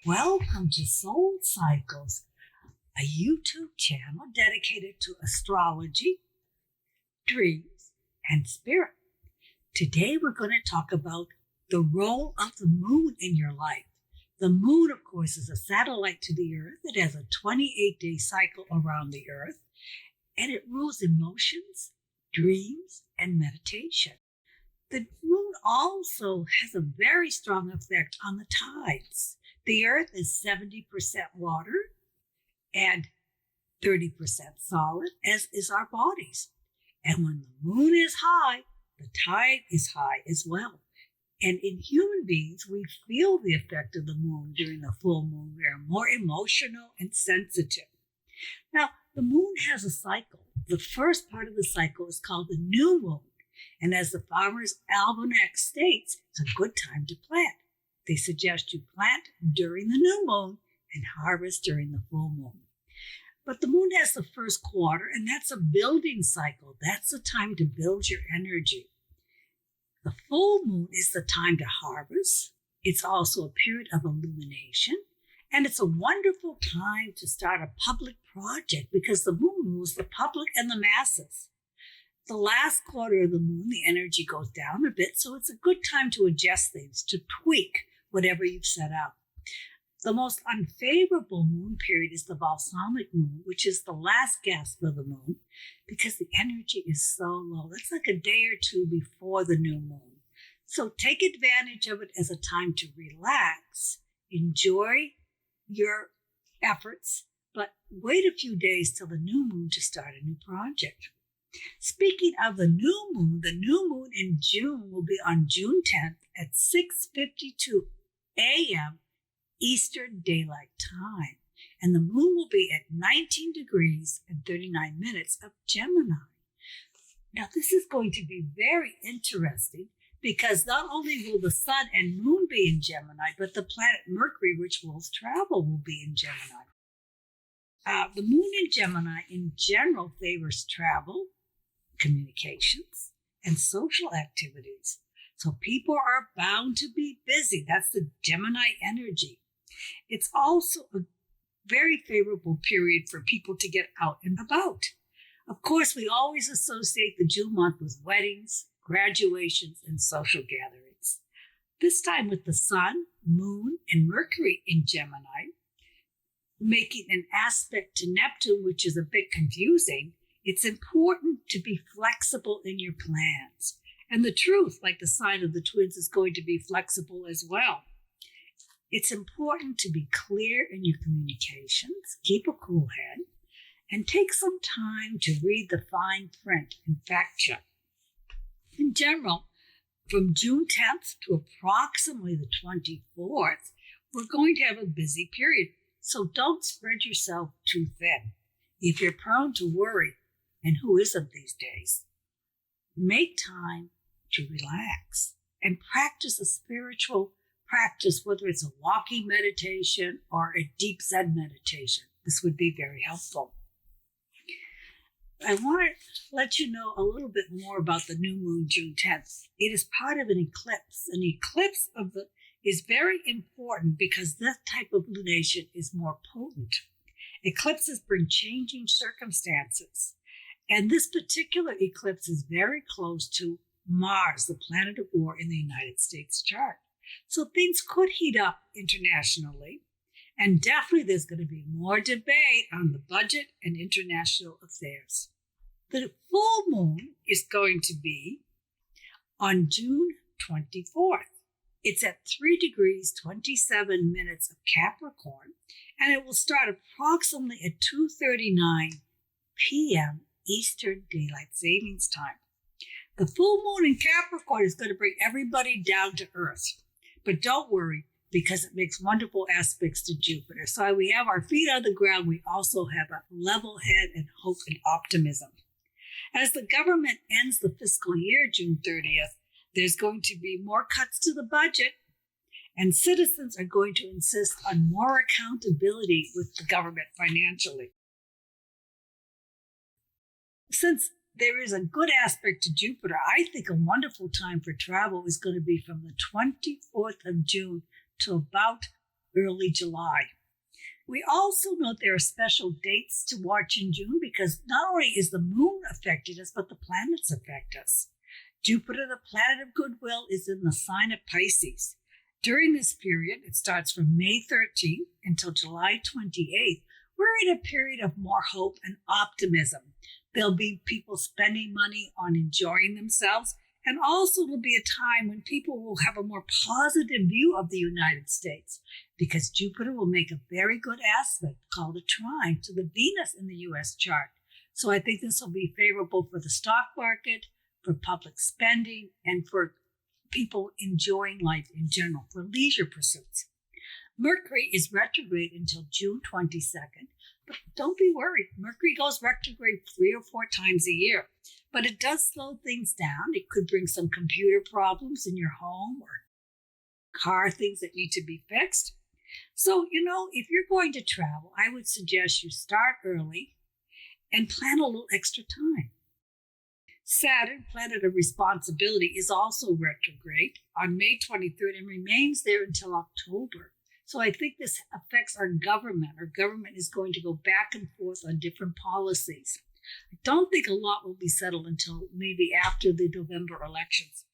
Welcome to Soul Cycles, a YouTube channel dedicated to astrology, dreams, and spirit. Today we're going to talk about the role of the moon in your life. The moon, of course, is a satellite to the Earth. It has a 28-day cycle around the Earth, and it rules emotions, dreams, and meditation. The moon also has a very strong effect on the tides. The Earth is 70% water and 30% solid, as is our bodies. And when the moon is high, the tide is high as well. And in human beings, we feel the effect of the moon during the full moon. We are more emotional and sensitive. Now, the moon has a cycle. The first part of the cycle is called the new moon. And as the Farmer's Almanac states, it's a good time to plant. They suggest you plant during the new moon and harvest during the full moon. But the moon has the first quarter, and that's a building cycle. That's the time to build your energy. The full moon is the time to harvest. It's also a period of illumination, and it's a wonderful time to start a public project because the moon rules the public and the masses. The last quarter of the moon, the energy goes down a bit, so it's a good time to adjust things, to tweak whatever you've set out. The most unfavorable moon period is the balsamic moon, which is the last gasp of the moon, because the energy is so low. That's like a day or two before the new moon. So take advantage of it as a time to relax, enjoy your efforts, but wait a few days till the new moon to start a new project. Speaking of the new moon in June will be on June 10th at 6:52 a.m. Eastern Daylight Time. And the moon will be at 19 degrees and 39 minutes of Gemini. Now, this is going to be very interesting because not only will the sun and moon be in Gemini, but the planet Mercury, which rules travel, will be in Gemini. The moon in Gemini in general favors travel, communications, and social activities. So people are bound to be busy. That's the Gemini energy. It's also a very favorable period for people to get out and about. Of course, we always associate the June month with weddings, graduations, and social gatherings. This time with the sun, moon, and Mercury in Gemini, making an aspect to Neptune, which is a bit confusing, it's important to be flexible in your plans. And the truth, like the sign of the twins, is going to be flexible as well. It's important to be clear in your communications, keep a cool head, and take some time to read the fine print and fact check. In general, from June 10th to approximately the 24th, we're going to have a busy period. So don't spread yourself too thin. If you're prone to worry, and who isn't these days, make time to relax and practice a spiritual practice, whether it's a walking meditation or a deep Zen meditation. This would be very helpful. I want to let you know a little bit more about the new moon, June 10th. It is part of an eclipse. An eclipse is very important because this type of lunation is more potent. Eclipses bring changing circumstances. And this particular eclipse is very close to Mars, the planet of war in the United States chart. So things could heat up internationally. And definitely there's going to be more debate on the budget and international affairs. The full moon is going to be on June 24th. It's at 3 degrees, 27 minutes of Capricorn, and it will start approximately at 2:39 p.m. Eastern Daylight Savings Time. The full moon in Capricorn is going to bring everybody down to earth. But don't worry, because it makes wonderful aspects to Jupiter. So we have our feet on the ground. We also have a level head and hope and optimism. As the government ends the fiscal year, June 30th, there's going to be more cuts to the budget, and citizens are going to insist on more accountability with the government financially. Since there is a good aspect to Jupiter, I think a wonderful time for travel is going to be from the 24th of June to about early July. We also note there are special dates to watch in June because not only is the moon affecting us, but the planets affect us. Jupiter, the planet of goodwill, is in the sign of Pisces. During this period, it starts from May 13th until July 28th. We're in a period of more hope and optimism. There'll be people spending money on enjoying themselves, and also it'll be a time when people will have a more positive view of the United States because Jupiter will make a very good aspect called a trine to the Venus in the U.S. chart. So I think this will be favorable for the stock market, for public spending, and for people enjoying life in general, for leisure pursuits. Mercury is retrograde until June 22nd, but don't be worried. Mercury goes retrograde 3 or 4 times a year, but it does slow things down. It could bring some computer problems in your home or car things that need to be fixed. So, if you're going to travel, I would suggest you start early and plan a little extra time. Saturn, planet of responsibility, is also retrograde on May 23rd and remains there until October. So I think this affects our government. Our government is going to go back and forth on different policies. I don't think a lot will be settled until maybe after the November elections.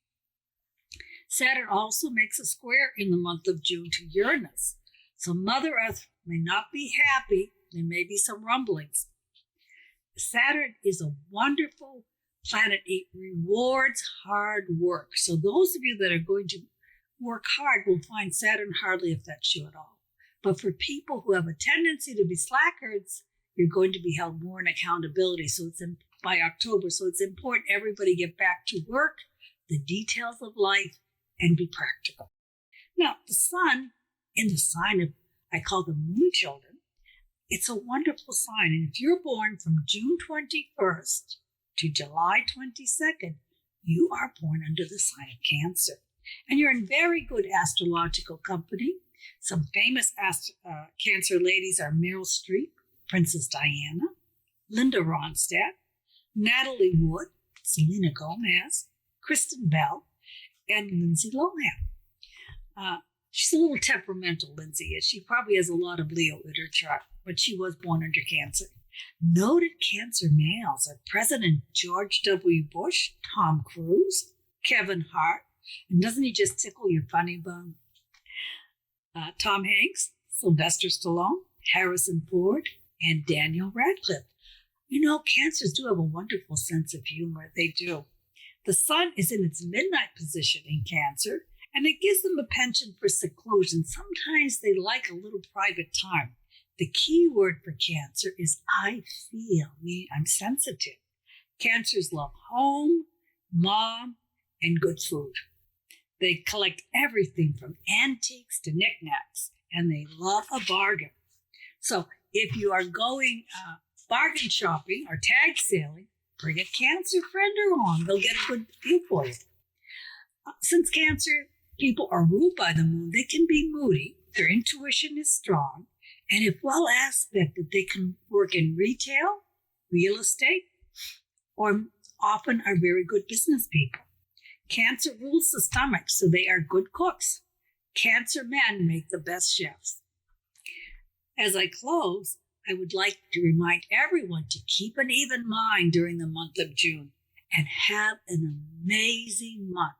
Saturn also makes a square in the month of June to Uranus. So Mother Earth may not be happy. There may be some rumblings. Saturn is a wonderful planet. It rewards hard work. So those of you that are going to work hard will find Saturn hardly affects you at all. But for people who have a tendency to be slackers, you're going to be held more in accountability. So it's by October. So it's important everybody get back to work, the details of life, and be practical. Now, the sun in the sign of, I call the moon children, it's a wonderful sign. And if you're born from June 21st to July 22nd, you are born under the sign of Cancer. And you're in very good astrological company. Some famous Cancer ladies are Meryl Streep, Princess Diana, Linda Ronstadt, Natalie Wood, Selena Gomez, Kristen Bell, and Lindsay Lohan. She's a little temperamental, Lindsay is. She probably has a lot of Leo in her chart, but she was born under Cancer. Noted Cancer males are President George W. Bush, Tom Cruise, Kevin Hart, and doesn't he just tickle your funny bone? Tom Hanks, Sylvester Stallone, Harrison Ford, and Daniel Radcliffe. Cancers do have a wonderful sense of humor. They do. The sun is in its midnight position in Cancer, and it gives them a penchant for seclusion. Sometimes they like a little private time. The key word for Cancer is I feel, meaning I'm sensitive. Cancers love home, mom, and good food. They collect everything from antiques to knickknacks, and they love a bargain. So if you are going bargain shopping or tag sailing, bring a Cancer friend along. They'll get a good deal for you. Since Cancer people are ruled by the moon, they can be moody. Their intuition is strong. And if well aspected, they can work in retail, real estate, or often are very good business people. Cancer rules the stomach, so they are good cooks. Cancer men make the best chefs. As I close, I would like to remind everyone to keep an even mind during the month of June and have an amazing month.